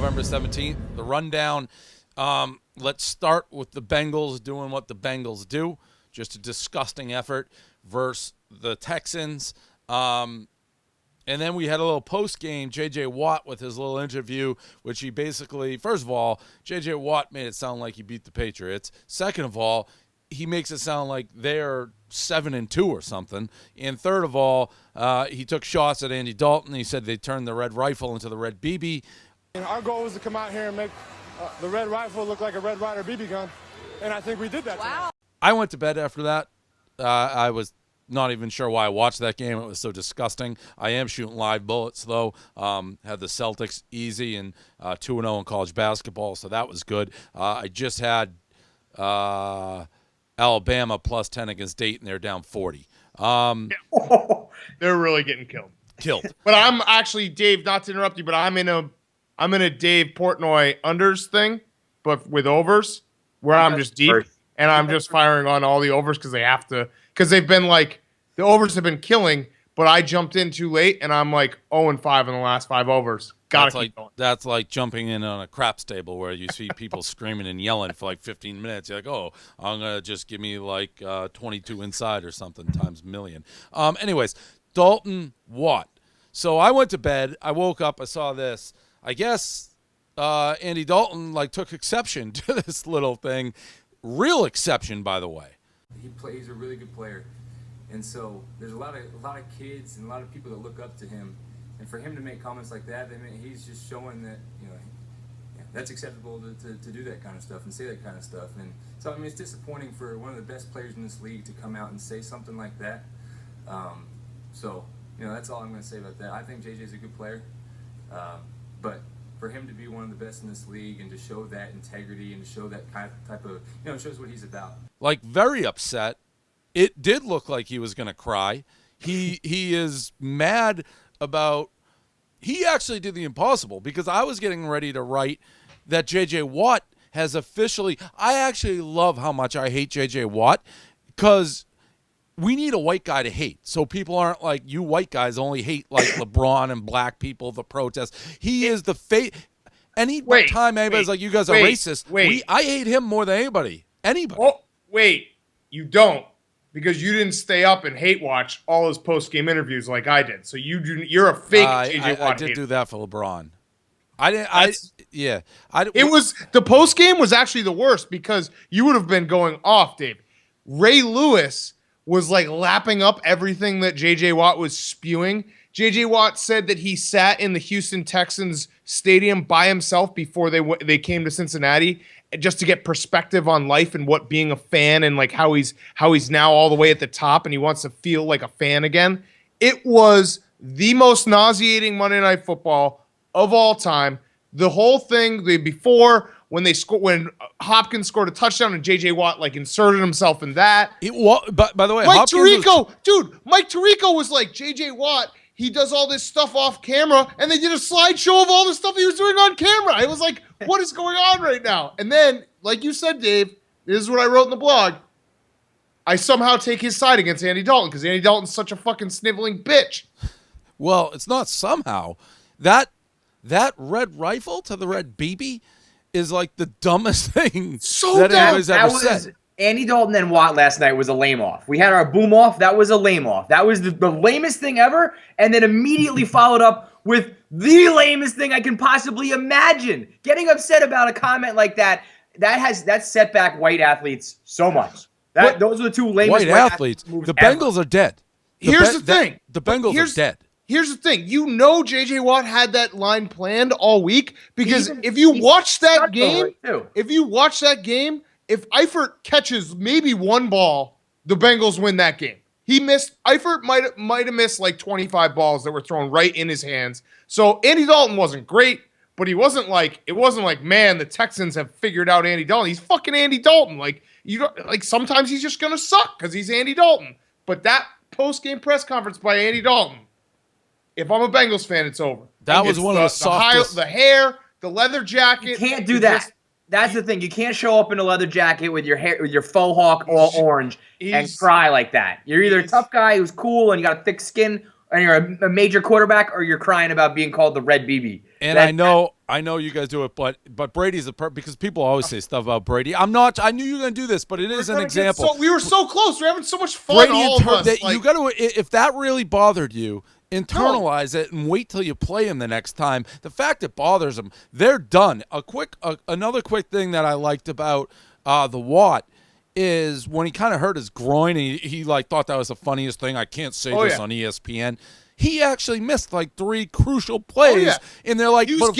November 17th. The rundown. Let's start with the Bengals doing what the Bengals do. Just a disgusting effort versus the Texans. And then we had a little post-game, J.J. Watt with his little interview, which he basically, first of all, J.J. Watt made it sound like he beat the Patriots. Second of all, he makes it sound like they're 7-2 or something. And third of all, he took shots at Andy Dalton. He said they turned the red rifle into the red BB. And our goal was to come out here and make the red rifle look like a Red Ryder BB gun, and I think we did that. Wow. I went to bed after that. I was not even sure why I watched that game. It was so disgusting. I am shooting live bullets, though. Had the Celtics easy and 2-0 in college basketball, so that was good. I just had Alabama plus 10 against Dayton. They're down 40. They're really getting killed. But I'm actually, Dave, not to interrupt you, but I'm in a Dave Portnoy unders thing, but with overs, where I'm just deep, and I'm just firing on all the overs because they have to, because they've been like, the overs have been killing, but I jumped in too late, and I'm like 0-5 in the last 5 overs. Gotta keep going. That's like jumping in on a craps table where you see people screaming and yelling for like 15 minutes. You're like, oh, I'm going to just give me like 22 inside or something times a million. Anyways, Dalton Watt. So I went to bed. I woke up. I saw this. I guess Andy Dalton like took exception to this little thing. Real exception, by the way. He's a really good player. And so there's a lot of kids and a lot of people that look up to him. And for him to make comments like that, I mean, he's just showing that, that's acceptable to do that kind of stuff and say that kind of stuff. And so, I mean, it's disappointing for one of the best players in this league to come out and say something like that. That's all I'm going to say about that. I think JJ's a good player. But for him to be one of the best in this league and to show that integrity and to show that type of, it shows what he's about. Like, very upset. It did look like he was going to cry. He is mad about, he actually did the impossible because I was getting ready to write that J.J. Watt has officially, I actually love how much I hate J.J. Watt because we need a white guy to hate. So people aren't like, you white guys only hate like LeBron and black people, the protests. He is the fate. Anytime anybody's like, you guys are racist, I hate him more than anybody. Oh, wait, you don't. Because you didn't stay up and hate watch all his post-game interviews like I did. So you're a fake JJ Watt. I did do that for LeBron. The post-game was actually the worst because you would have been going off, Dave. Ray Lewis was like lapping up everything that JJ Watt was spewing. JJ Watt said that he sat in the Houston Texans stadium by himself before they came to Cincinnati, just to get perspective on life and what being a fan and like how he's now all the way at the top and he wants to feel like a fan again. It was the most nauseating Monday Night Football of all time. The whole thing, when Hopkins scored a touchdown and JJ Watt like inserted himself in that. But by the way, Mike Tirico was like, JJ Watt, he does all this stuff off camera, and they did a slideshow of all the stuff he was doing on camera. I was like, what is going on right now? And then, like you said, Dave, this is what I wrote in the blog. I somehow take his side against Andy Dalton because Andy Dalton's such a fucking sniveling bitch. Well, it's not somehow. That red rifle to the red BB is like the dumbest thing anybody's ever said. Andy Dalton and Watt last night was a lame off. We had our boom off. That was a lame off. That was the lamest thing ever. And then immediately followed up with the lamest thing I can possibly imagine. Getting upset about a comment like that set back white athletes so much. Those are the two lamest white athletes. The Bengals are dead. Here's the thing. The Bengals are dead. Here's the thing. J.J. Watt had that line planned all week because if you watch that game, if Eifert catches maybe one ball, the Bengals win that game. Eifert might have missed like 25 balls that were thrown right in his hands. So Andy Dalton wasn't great, but it wasn't like, man, the Texans have figured out Andy Dalton. He's fucking Andy Dalton. Sometimes he's just gonna suck because he's Andy Dalton. But that post-game press conference by Andy Dalton, if I'm a Bengals fan, it's over. That was one of the softest. The hair, the leather jacket. You can't do that. That's the thing. You can't show up in a leather jacket with your hair, with your faux hawk all orange and cry like that. You're either a tough guy who's cool and you got a thick skin and you're a major quarterback, or you're crying about being called the Red BB. And I know I know you guys do it, but Brady's because people always say stuff about Brady. I'm not. I knew you were going to do this, but it is an example. So we were so close. We're having so much fun. Brady, all of us. you got to. If that really bothered you, internalize it and wait till you play him the next time. The fact it bothers them, they're done. Another quick thing that I liked about the Watt is when he kind of hurt his groin, and he like thought that was the funniest thing. I can't say this on ESPN. He actually missed like 3 crucial plays, and they're like, but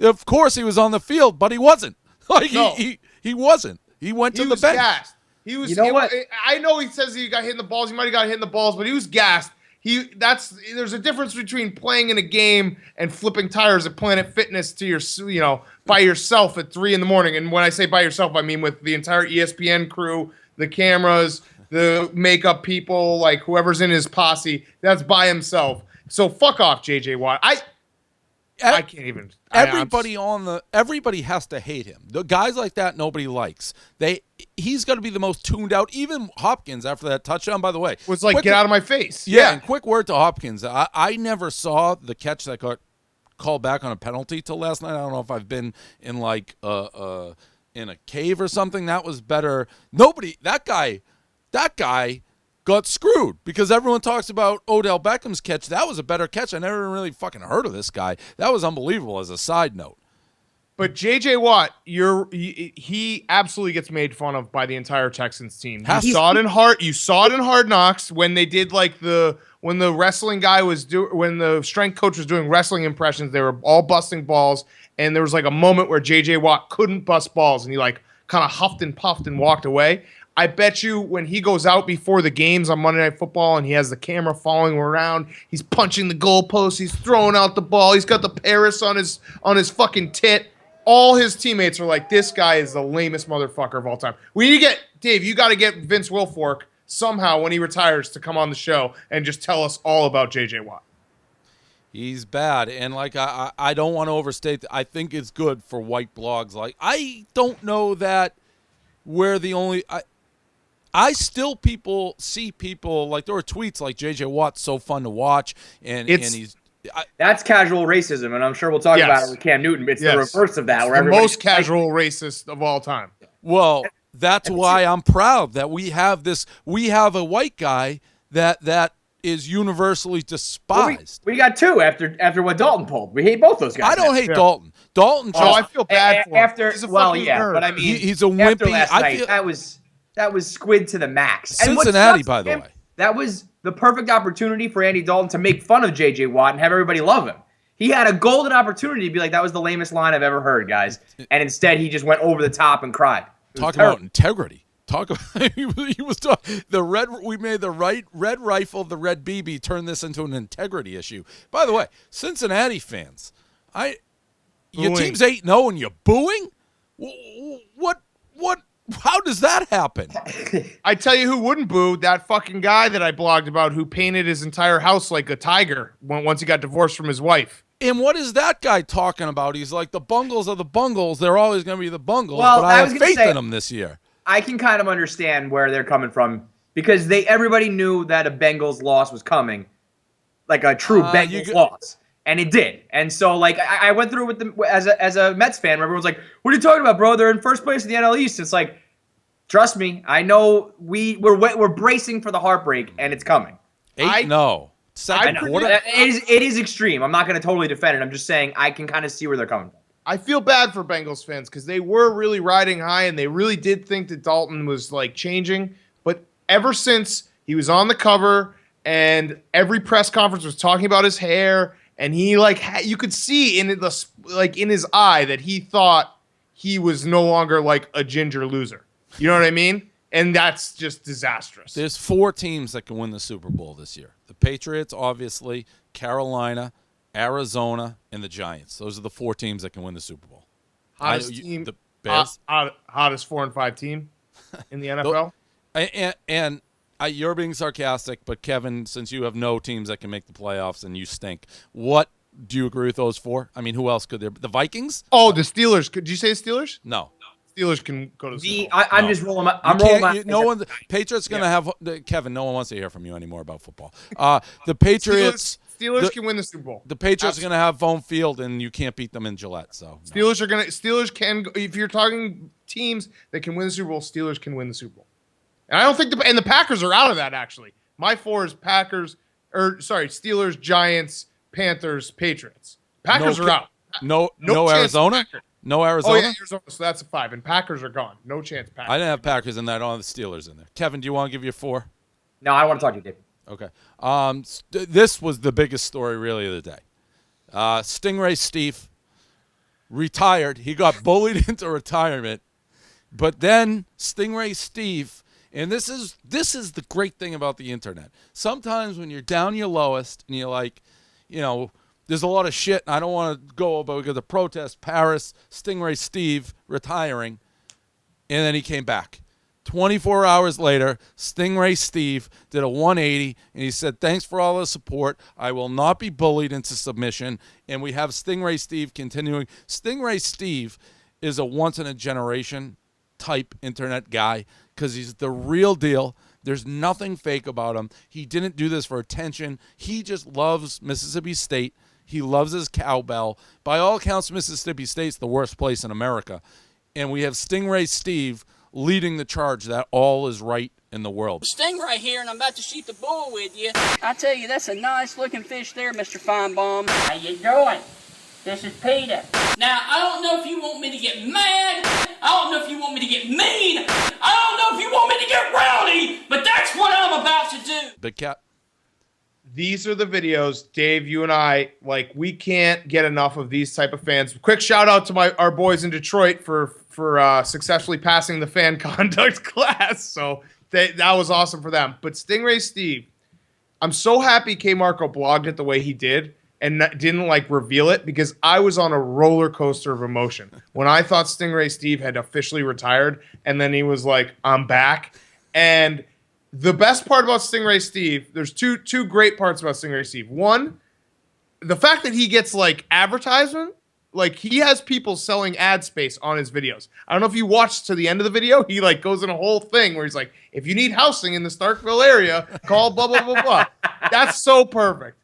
of course he was on the field, but he wasn't. Like he wasn't. He went to the bench. Gassed. He was. You know what? I know he says he got hit in the balls. He might have got hit in the balls, but he was gassed. There's a difference between playing in a game and flipping tires at Planet Fitness to by yourself at 3 a.m. And when I say by yourself, I mean with the entire ESPN crew, the cameras, the makeup people, like whoever's in his posse. That's by himself. So fuck off, JJ Watt. I can't even. Everybody has to hate him. The guys like that nobody likes. He's going to be the most tuned out. Even Hopkins after that touchdown, by the way, was like, get out of my face. Yeah, and quick word to Hopkins. I never saw the catch that got called back on a penalty till last night. I don't know if I've been in like in a cave or something. That was better. That guy got screwed because everyone talks about Odell Beckham's catch. That was a better catch. I never really fucking heard of this guy. That was unbelievable as a side note. But J.J. Watt, he absolutely gets made fun of by the entire Texans team. You saw it in Hard Knocks when they did when the wrestling guy when the strength coach was doing wrestling impressions. They were all busting balls, and there was like a moment where J.J. Watt couldn't bust balls, and he like kind of huffed and puffed and walked away. I bet you when he goes out before the games on Monday Night Football and he has the camera following him around, he's punching the goalposts, he's throwing out the ball, he's got the Paris on his fucking tit. All his teammates are like, this guy is the lamest motherfucker of all time. We need to get, Dave, you got to get Vince Wilfork somehow when he retires to come on the show and just tell us all about J.J. Watt. He's bad, and like I don't want to overstate that. I think it's good for white blogs. Like I don't know that we're the only. I still see people like there were tweets like J.J. Watt's so fun to watch, and he's. That's casual racism, and I'm sure we'll talk about it with Cam Newton. But it's the reverse of that. It's the most casual racist of all time. Well, that's why I'm proud that we have this. We have a white guy that is universally despised. We got 2 after what Dalton pulled. We hate both those guys. I don't hate Dalton. Dalton. I feel bad for him. But I mean, he's a wimpy. Last night, that was squid to the max. Cincinnati, by the way. That was the perfect opportunity for Andy Dalton to make fun of J.J. Watt and have everybody love him. He had a golden opportunity to be like, that was the lamest line I've ever heard, guys. And instead, he just went over the top and cried. Talk about integrity. He was talking. We made the red rifle, the red BB, turn this into an integrity issue. By the way, Cincinnati fans, your team's 8-0 and you're booing? What? How does that happen? I tell you who wouldn't boo, that fucking guy that I blogged about who painted his entire house like a tiger once he got divorced from his wife. And what is that guy talking about? He's like, the Bungles are the Bungles. They're always going to be the Bungles. Well, but I have faith in them this year. I can kind of understand where they're coming from because everybody knew that a Bengals loss was coming, like a true Bengals loss. And it did. And so, like, I went through with them as a Mets fan where everyone's like, what are you talking about, bro? They're in first place in the NL East. It's like, trust me, I know we're bracing for the heartbreak, and it's coming. 8-0. Second quarter? It is extreme. I'm not going to totally defend it. I'm just saying I can kind of see where they're coming from. I feel bad for Bengals fans because they were really riding high, and they really did think that Dalton was, like, changing. But ever since he was on the cover and every press conference was talking about his hair, and he you could see in his eye that he thought he was no longer like a ginger loser. You know what I mean? And that's just disastrous. There's 4 teams that can win the Super Bowl this year. The Patriots, obviously, Carolina, Arizona, and the Giants. Those are the 4 teams that can win the Super Bowl. Hottest team. The Bears. Hottest 4 and 5 team in the NFL. And you're being sarcastic, but Kevin, since you have no teams that can make the playoffs and you stink, what do you agree with those 4? I mean, who else could there be? The Vikings? Oh, the Steelers. Did you say Steelers? No. Steelers can go to the Super Bowl. I'm just rolling my. Patriots going to have Kevin. No one wants to hear from you anymore about football. The Patriots. Steelers can win the Super Bowl. The Patriots are going to have home field, and you can't beat them in Gillette. So no. Steelers can. If you're talking teams that can win the Super Bowl, Steelers can win the Super Bowl. And I don't think the Packers are out of that actually. My 4 is Steelers, Giants, Panthers, Patriots. Packers are out. No Arizona. No Arizona. Oh yeah, Arizona. So that's a 5, and Packers are gone. No chance. Packers. I didn't have Packers in that. I don't have the Steelers in there. Kevin, do you want to give your 4? No, I want to talk to you, Dave. Okay. This was the biggest story really of the day. Stingray Steve retired. He got bullied into retirement, but then Stingray Steve. And this is the great thing about the internet. Sometimes when you're down your lowest and you're like, there's a lot of shit and I don't want to go about because of protest, Paris, Stingray Steve retiring, and then he came back. 24 hours later, Stingray Steve did a 180, and he said, thanks for all the support. I will not be bullied into submission. And we have Stingray Steve continuing. Stingray Steve is a once-in-a-generation type internet guy because he's the real deal. There's nothing fake about him. He didn't do this for attention. He just loves Mississippi State. He loves his cowbell. By all accounts, Mississippi State's the worst place in America. And we have Stingray Steve leading the charge that all is right in the world. Stingray here, and I'm about to shoot the bull with you. I tell you, that's a nice looking fish there, Mr. Feinbaum. How you doing? This is Peter. Now, I don't know if you want me to get mad. I don't know if you want me to get mean. I don't know if you want me to get rowdy, but that's what I'm about to do. Big Cat. These are the videos, Dave, you and I, we can't get enough of these type of fans. Quick shout out to our boys in Detroit for successfully passing the fan conduct class. So that was awesome for them. But Stingray Steve, I'm so happy K. Marco blogged it the way he did and didn't reveal it, because I was on a roller coaster of emotion when I thought Stingray Steve had officially retired, and then he was like, I'm back. And the best part about Stingray Steve, there's two great parts about Stingray Steve. One, the fact that he gets advertisement, he has people selling ad space on his videos. I don't know if you watched to the end of the video. He goes in a whole thing where he's like, if you need housing in the Starkville area, call blah, blah, blah, blah. That's so perfect.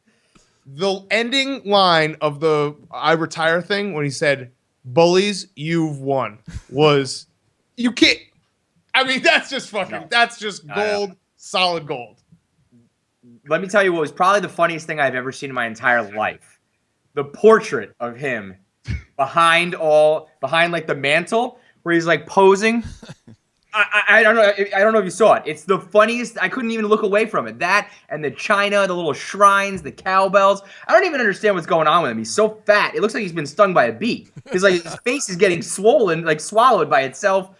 The ending line of the I retire thing when he said, bullies, you've won, was, you can't. I mean, that's just that's just gold, solid gold. Let me tell you what was probably the funniest thing I've ever seen in my entire life. The portrait of him behind the mantle where he's posing. I don't know. I don't know if you saw it. It's the funniest. I couldn't even look away from it. That and the china, the little shrines, the cowbells. I don't even understand what's going on with him. He's so fat. It looks like he's been stung by a bee. His face is getting swollen, swallowed by itself.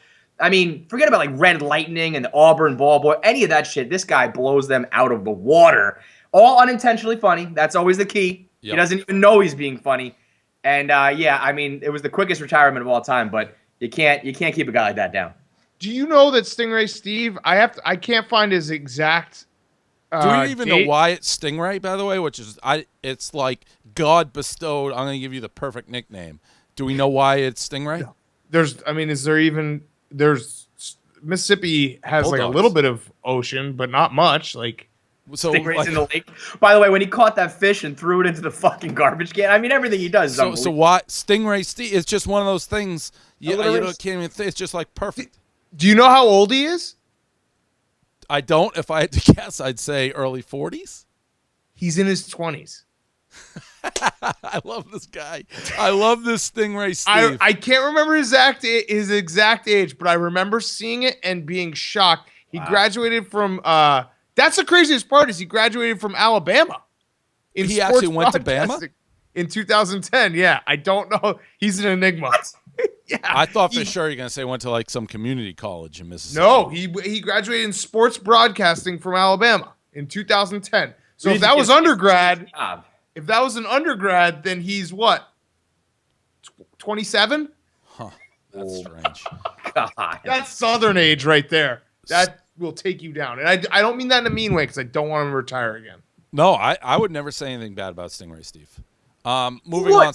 I mean, forget about Red Lightning and the Auburn Ball Boy, any of that shit. This guy blows them out of the water. All unintentionally funny. That's always the key. Yep. He doesn't even know he's being funny. And I mean, it was the quickest retirement of all time. But you can't keep a guy like that down. Do you know that Stingray Steve? I can't find his exact. Do you even know why it's Stingray? By the way, it's God bestowed. I'm going to give you the perfect nickname. Do we know why it's Stingray? No. There's Mississippi has Bulldogs. A little bit of ocean, but not much. So Stingray's in the lake. By the way, when he caught that fish and threw it into the fucking garbage can, I mean, everything he does is unbelievable. So why Stingray Steve? It's just one of those things. You can't even think. It's just perfect. Do you know how old he is? I don't. If I had to guess, I'd say early 40s. He's in his 20s. I love this guy. I love this Stingray Steve. I can't remember his exact age, but I remember seeing it and being shocked. He graduated from that's the craziest part is he graduated from Alabama. He actually went to Bama? In 2010. Yeah, I don't know. He's an enigma. Yeah, I thought for sure you're going to say went to some community college in Mississippi. No, he graduated in sports broadcasting from Alabama in 2010. So if that was undergrad, if that was an undergrad, then he's what? 27? Huh. That's strange. God. That's Southern age right there. That will take you down. And I don't mean that in a mean way because I don't want him to retire again. No, I would never say anything bad about Stingray Steve. Moving on.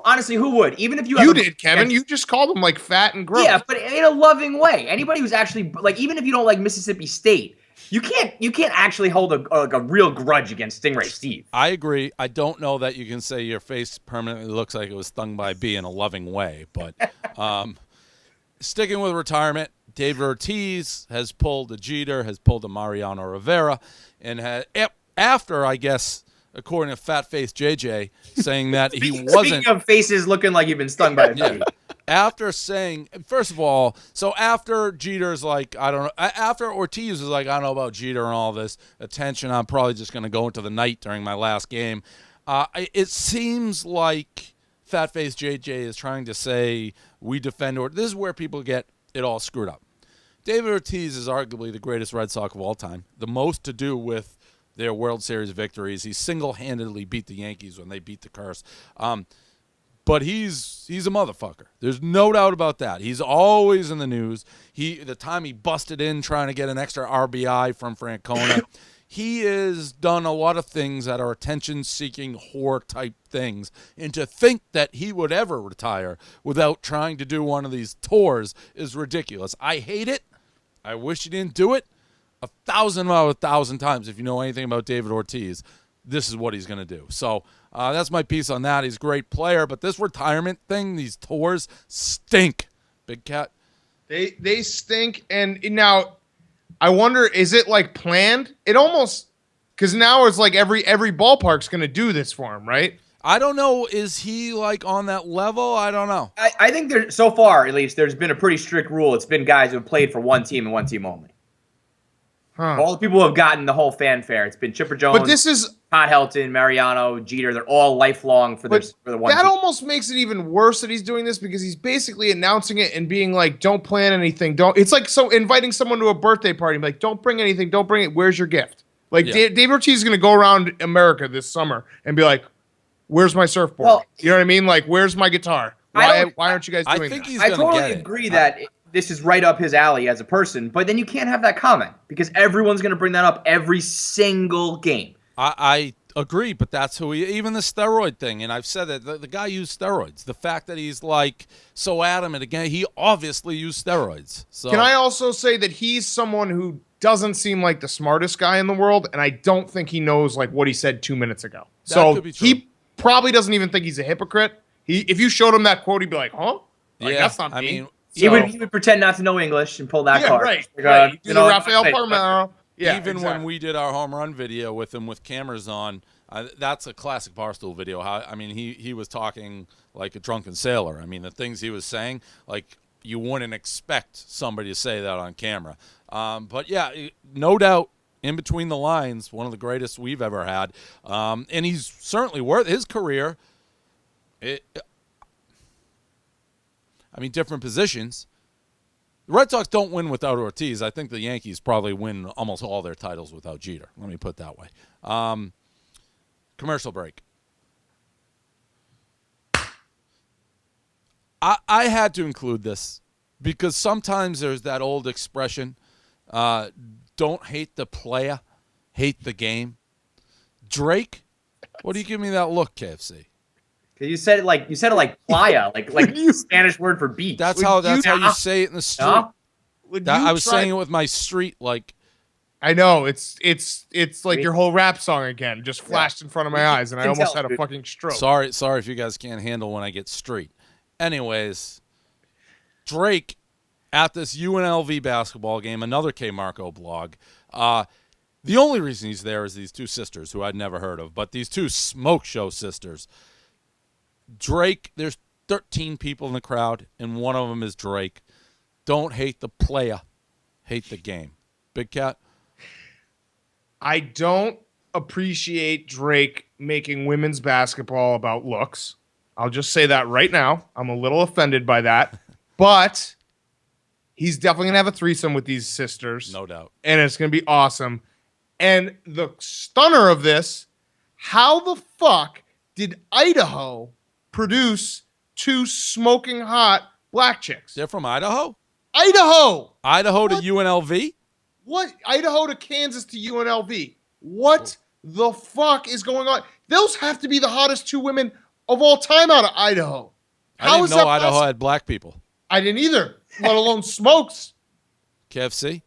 Honestly, who would? Even if you did, Kevin. You just called him fat and gross. Yeah, but in a loving way. Anybody who's actually even if you don't like Mississippi State, You can't actually hold a real grudge against Stingray Steve. I agree. I don't know that you can say your face permanently looks like it was stung by a bee in a loving way, but sticking with retirement, David Ortiz has pulled a Jeter, has pulled a Mariano Rivera, and after, I guess, according to Fat Face JJ, saying that he wasn't. Speaking of faces looking like you've been stung by a bee. After saying, first of all, so after Jeter's like, I don't know, after Ortiz was like, I don't know about Jeter and all this attention, I'm probably just going to go into the night during my last game. It seems like Fat Face JJ is trying to say we defend Ortiz. This is where people get it all screwed up. David Ortiz is arguably the greatest Red Sox of all time, the most to do with their World Series victories. He single-handedly beat the Yankees when they beat the curse. But he's a motherfucker. There's no doubt about that. He's always in the news. The time he busted in trying to get an extra RBI from Francona, he has done a lot of things that are attention-seeking whore-type things. And to think that he would ever retire without trying to do one of these tours is ridiculous. I hate it. I wish he didn't do it. 1,000 times. If you know anything about David Ortiz, this is what he's going to do. So that's my piece on that. He's a great player, but this retirement thing, these tours stink. Big Cat. They stink. And now I wonder, is it like planned? It almost, because now it's like every ballpark's going to do this for him, right? I don't know. Is he like on that level? I don't know. I think there, so far at least, there's been a pretty strict rule. It's been guys who have played for one team and one team only. All the people who have gotten the whole fanfare. It's been Chipper Jones, but this is Todd Helton, Mariano, Jeter. They're all lifelong for the one that team. almost makes it even worse that he's doing this because he's basically announcing it and being like, don't plan anything. It's like so inviting someone to a birthday party. Like, don't bring anything. Don't bring it. Where's your gift? Like, yeah. Dave Ortiz is going to go around America this summer and be like, where's my surfboard? Well, you know what I mean? Like, where's my guitar? Why aren't you guys doing that? I totally agree that this is right up his alley as a person, but then you can't have that comment because everyone's going to bring that up every single game. I agree, but that's who even the steroid thing, and I've said that the guy used steroids. The fact that he's like so adamant again, he obviously used steroids. So can I also say that he's someone who doesn't seem like the smartest guy in the world, and I don't think he knows like what he said 2 minutes ago. So he probably doesn't even think he's a hypocrite. If you showed him that quote, he'd be like, huh? Like, that's not me. I mean, he would pretend not to know English and pull that card. Right. Like, do the Rafael Palmeiro. Yeah, even when we did our home run video with him with cameras on, that's a classic Barstool video. He was talking like a drunken sailor. I mean, the things he was saying, like you wouldn't expect somebody to say that on camera. But yeah, no doubt, in between the lines, one of the greatest we've ever had. And he's certainly worth his career. Different positions. The Red Sox don't win without Ortiz. I think the Yankees probably win almost all their titles without Jeter. Let me put it that way. Commercial break. I had to include this because sometimes there's that old expression, don't hate the player, hate the game. Drake, what do you give me that look, KFC? You said it like playa, like Spanish word for beach. That's how you say it in the street. I was saying it with my street like. I know it's like your whole rap song again just flashed in front of my eyes, and I almost had a fucking stroke. Sorry if you guys can't handle when I get street. Anyways, Drake at this UNLV basketball game, another K Marco blog. The only reason he's there is these two sisters who I'd never heard of, but these two smoke show sisters. Drake, there's 13 people in the crowd, and one of them is Drake. Don't hate the player, hate the game. Big Cat? I don't appreciate Drake making women's basketball about looks. I'll just say that right now. I'm a little offended by that. But he's definitely going to have a threesome with these sisters. No doubt. And it's going to be awesome. And the stunner of this, how the fuck did Idaho produce two smoking hot black chicks? They're from Idaho? Idaho! Idaho to UNLV? What? Idaho to Kansas to UNLV. What the fuck is going on? Those have to be the hottest two women of all time out of Idaho. I didn't know Idaho had black people. I didn't either, let alone smokes. KFC?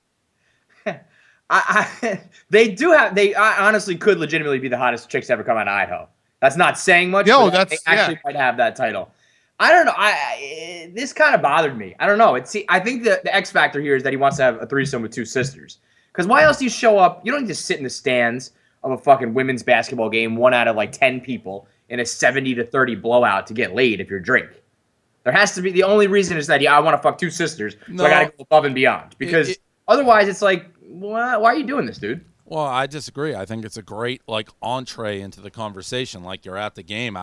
They honestly could legitimately be the hottest chicks to ever come out of Idaho. That's not saying much. No, but they actually might have that title. I don't know. This kind of bothered me. I don't know. I think the X factor here is that he wants to have a threesome with two sisters. Because why else do you show up? You don't need to sit in the stands of a fucking women's basketball game, 1 out of like 10 people in a 70-30 blowout to get laid if you're Drake. There has to be, the only reason is that I want to fuck two sisters, so I got to go above and beyond. Because otherwise it's like, why are you doing this, dude? Well, I disagree. I think it's a great like entree into the conversation. Like you're at the game.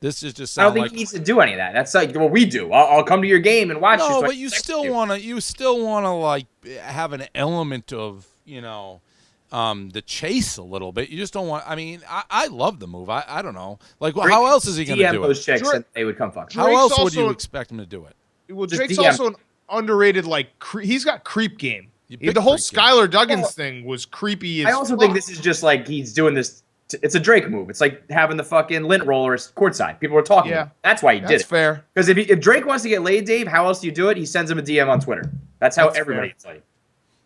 This is just. I don't think he needs to do any of that. That's like what we do. I'll come to your game and watch. No, but you still want to like have an element of the chase a little bit. You just don't want. I mean, I love the move. I don't know. Like, how else is he going to do those it? chicks and they would come fuck. How else would you expect him to do it? Well, Drake's also an underrated. Like he's got creep game. The whole Skylar Duggins thing was creepy. I also think this is just like he's doing this. It's a Drake move. It's like having the fucking lint rollers courtside. People were talking. Yeah, that's why he did it. That's fair. Because if Drake wants to get laid, Dave, how else do you do it? He sends him a DM on Twitter. That's how everybody gets laid.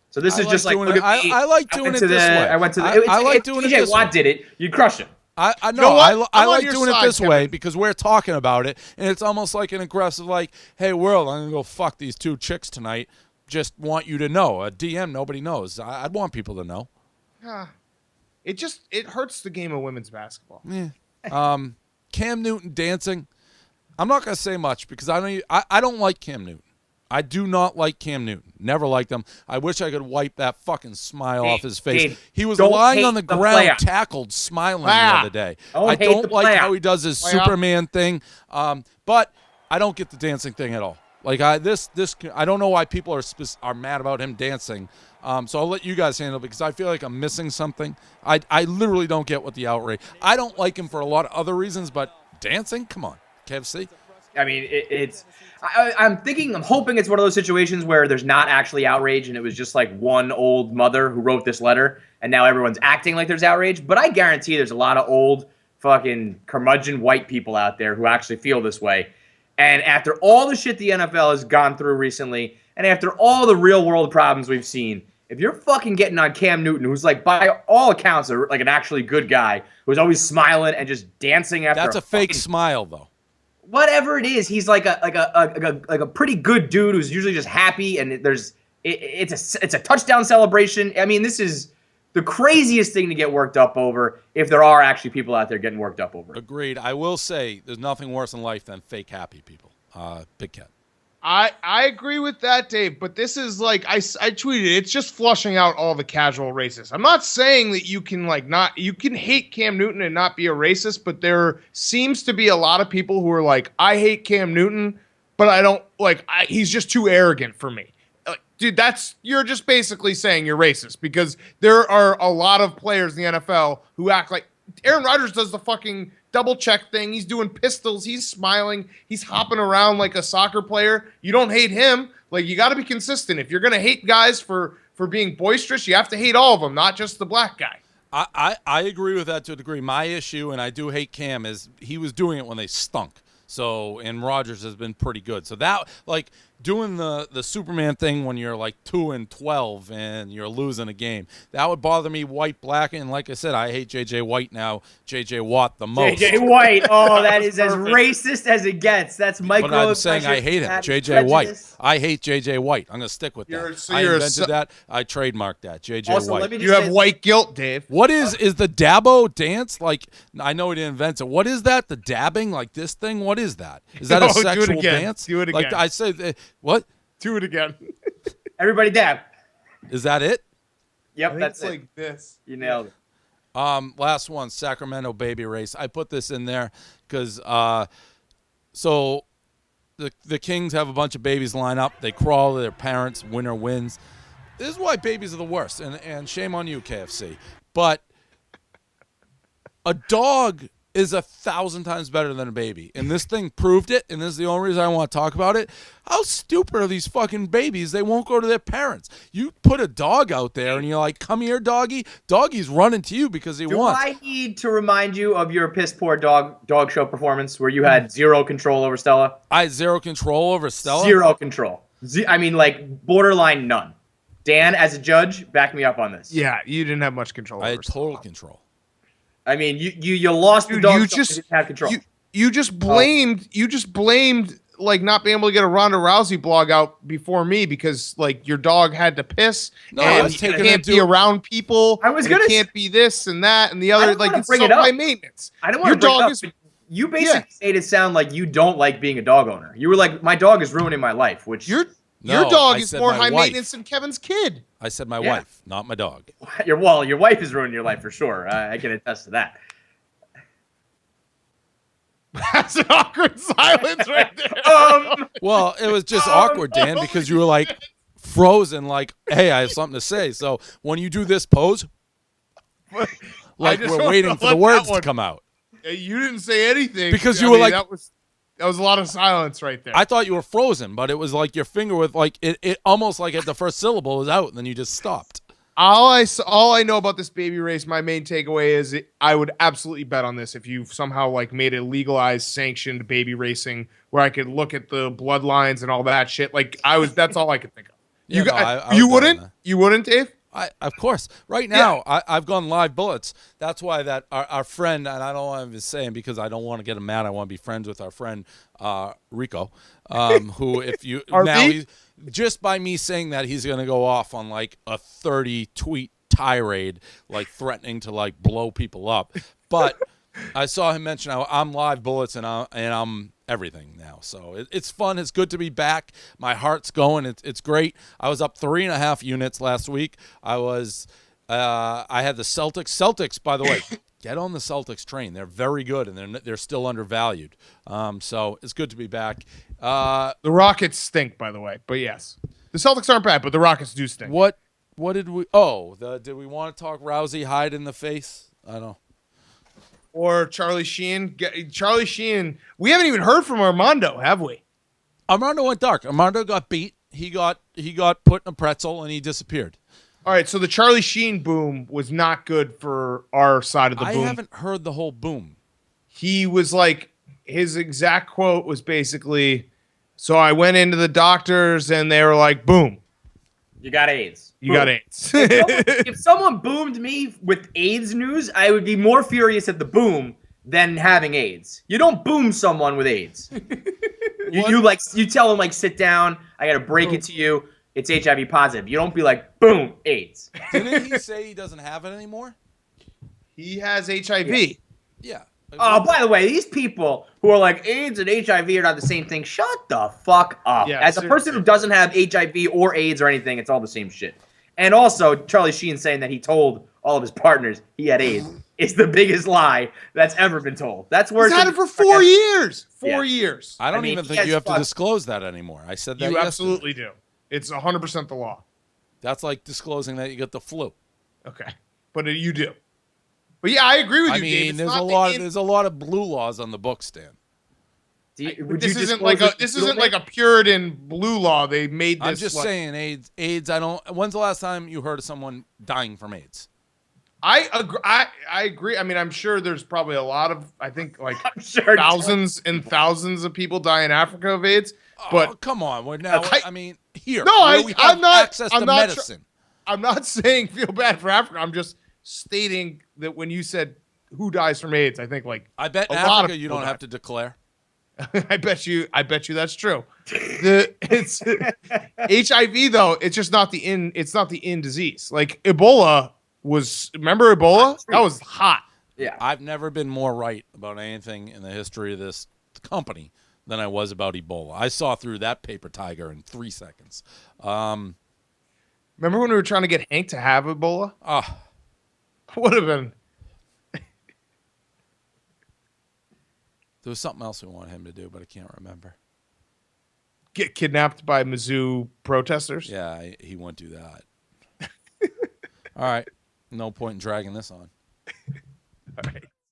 So this is just like, look at me. I like doing it this way. I went to the. I like doing it this way. If TJ Watt did it, you'd crush him. I like doing it this way because we're talking about it, and it's almost like an aggressive, like, hey, world, I'm going to go fuck these two chicks tonight. Just want you to know. A DM, nobody knows. I'd want people to know. It hurts the game of women's basketball. Yeah. Cam Newton dancing. I'm not going to say much because I don't like Cam Newton. I do not like Cam Newton. Never liked him. I wish I could wipe that fucking smile off his face. He was lying on the ground, tackled, smiling the other day. I don't like how he does his Superman thing. But I don't get the dancing thing at all. Like I don't know why people are mad about him dancing. So I'll let you guys handle it because I feel like I'm missing something. I literally don't get what the outrage. I don't like him for a lot of other reasons, but dancing, come on, KFC. I mean, I'm hoping it's one of those situations where there's not actually outrage and it was just like one old mother who wrote this letter and now everyone's acting like there's outrage. But I guarantee there's a lot of old fucking curmudgeon white people out there who actually feel this way. And after all the shit the NFL has gone through recently, and after all the real world problems we've seen, if you're fucking getting on Cam Newton, who's like by all accounts like an actually good guy, who's always smiling and just dancing after that's a fake smile though. Whatever it is, he's like a pretty good dude who's usually just happy, and it's a touchdown celebration. I mean, this is the craziest thing to get worked up over if there are actually people out there getting worked up over. Agreed. I will say there's nothing worse in life than fake happy people. Big Cat. I agree with that, Dave, but this is like I tweeted, it's just flushing out all the casual racists. I'm not saying that you can you can hate Cam Newton and not be a racist, but there seems to be a lot of people who are like, I hate Cam Newton, but I don't he's just too arrogant for me. Dude, you're just basically saying you're racist because there are a lot of players in the NFL who act like Aaron Rodgers does the fucking double check thing. He's doing pistols. He's smiling. He's hopping around like a soccer player. You don't hate him. Like, you got to be consistent. If you're going to hate guys for being boisterous, you have to hate all of them, not just the black guy. I agree with that to a degree. My issue, and I do hate Cam, is he was doing it when they stunk. So, and Rodgers has been pretty good. So that, like, doing the Superman thing when you're like 2-12 and you're losing a game, that would bother me. White, black, and like I said, I hate J.J. White now, J.J. Watt the most. J.J. White, oh, that is as racist as it gets. That's micro. But I'm saying I hate him, J.J. White. I hate J.J. White. I'm going to stick with that. I invented that. I trademarked that, J.J. White. You have white guilt, Dave. What is the Dabo dance? Like, I know he didn't invent it. What is that? The dabbing? Like this thing? What is that? Is that a sexual dance? Do it again. Like I say, what? Do it again. Everybody dab. Is that it? Yep, that's it. Like this. You nailed it. Last one, Sacramento baby race. I put this in there because so the Kings have a bunch of babies line up. They crawl to their parents. Winner wins. This is why babies are the worst, and shame on you, KFC. But a dog is 1,000 times better than a baby. And this thing proved it, and this is the only reason I want to talk about it. How stupid are these fucking babies? They won't go to their parents. You put a dog out there, and you're like, come here, doggy. Doggy's running to you because he wants. Do I need to remind you of your piss-poor dog show performance where you had zero control over Stella? I had zero control over Stella? Zero control. I mean, like, borderline none. Dan, as a judge, back me up on this. Yeah, you didn't have much control. I over had total Salah. control. I mean, you lost the Dude, dog. you You just didn't have control. you just blamed like not being able to get a Ronda Rousey blog out before me because like your dog had to piss. No, I and was you taking can't it to- be around people. I was and gonna it can't be this and that and the other. didn't Like wanna it's bring so it up. high maintenance. I don't Your want to bring it dog up, is but you basically made it sound like you don't like being a dog owner. You were like, my dog is ruining my life, which your No, dog I is said more my high wife. maintenance than Kevin's kid. I said my Yeah. wife, not my dog. your wife is ruining your life for sure. I can attest to that. That's an awkward silence right there. Well, it was just awkward, Dan, because you were like frozen, like, hey, I have something to say. So when you do this pose, like just we're wanted waiting to for let the words that to one- come out. You didn't say anything Because I you were mean, like- that was a lot of silence right there. I thought you were frozen, but it was like your finger with like it almost like at the first syllable was out, and then you just stopped. All I know about this baby race, my main takeaway is I would absolutely bet on this if you somehow like made a legalized, sanctioned baby racing where I could look at the bloodlines and all that shit. Like that's all I could think of. Yeah, You no, I you would bet on wouldn't? that. You wouldn't, Dave? Of course. Right now, I've gone live bullets. That's why that our friend, and I don't want to say him because I don't want to get him mad. I want to be friends with our friend Rico, who if you RV? now he's, just by me saying that he's going to go off on like a 30 tweet tirade, like threatening to like blow people up. But I saw him mention how I'm live bullets and I'm everything now. So it's fun. It's good to be back. My heart's going. It's great. I was up 3.5 units last week. I had the Celtics. Celtics, by the way, get on the Celtics train. They're very good and they're still undervalued. So it's good to be back. The Rockets stink, by the way. But yes. The Celtics aren't bad, but the Rockets do stink. What did we did we want to talk Rousey hide in the face? I don't know. Or Charlie Sheen. Charlie Sheen. We haven't even heard from Armando, have we? Armando went dark. Armando got beat. He got put in a pretzel and he disappeared. All right, so the Charlie Sheen boom was not good for our side of the boom. I haven't heard the whole boom. He was like, his exact quote was basically, so I went into the doctors and they were like, boom, You got AIDS. you got AIDS. If someone boomed me with AIDS news, I would be more furious at the boom than having AIDS. You don't boom someone with AIDS. you tell them like, sit down. I got to break it to you. It's HIV positive. You don't be like, boom, AIDS. Didn't he say he doesn't have it anymore? He has HIV. Yeah. Oh, by the way, these people who are like AIDS and HIV are not the same thing. Shut the fuck up. Yeah, As a person who doesn't have HIV or AIDS or anything, it's all the same shit. And also, Charlie Sheen saying that he told all of his partners he had AIDS is the biggest lie that's ever been told. That's worse. He's had it for 4 years. 4 years. I don't mean, even he think has you have to fucked- disclose that anymore. I said that You yesterday. absolutely do. It's 100% the law. That's like disclosing that you got the flu. Okay. But you do. But yeah, I agree with you, I Dave. mean, It's there's not a lot of blue laws on the books, Dan. This isn't like a Puritan blue law. They made this. I'm just saying AIDS. When's the last time you heard of someone dying from AIDS? I agree. I agree. I mean, I'm sure there's probably a lot of. I think like I'm sure thousands and thousands of people die in Africa of AIDS. But oh, come on, we're now. I mean, here. No, where we have I'm not. access I'm to not. medicine. I'm not saying feel bad for Africa. I'm just stating that when you said who dies from AIDS, I think like I bet in a lot of Africa you people don't die. have to declare. I bet you that's true. It's HIV though. It's just not the in. It's not the in disease. Like Ebola was. Remember Ebola? That was hot. Yeah. I've never been more right about anything in the history of this company than I was about Ebola. I saw through that paper tiger in 3 seconds. Remember when we were trying to get Hank to have Ebola? Ah, Would have been. there was something else we wanted him to do, but I can't remember. Get kidnapped by Mizzou protesters. Yeah, he won't do that. All right. No point in dragging this on. All right.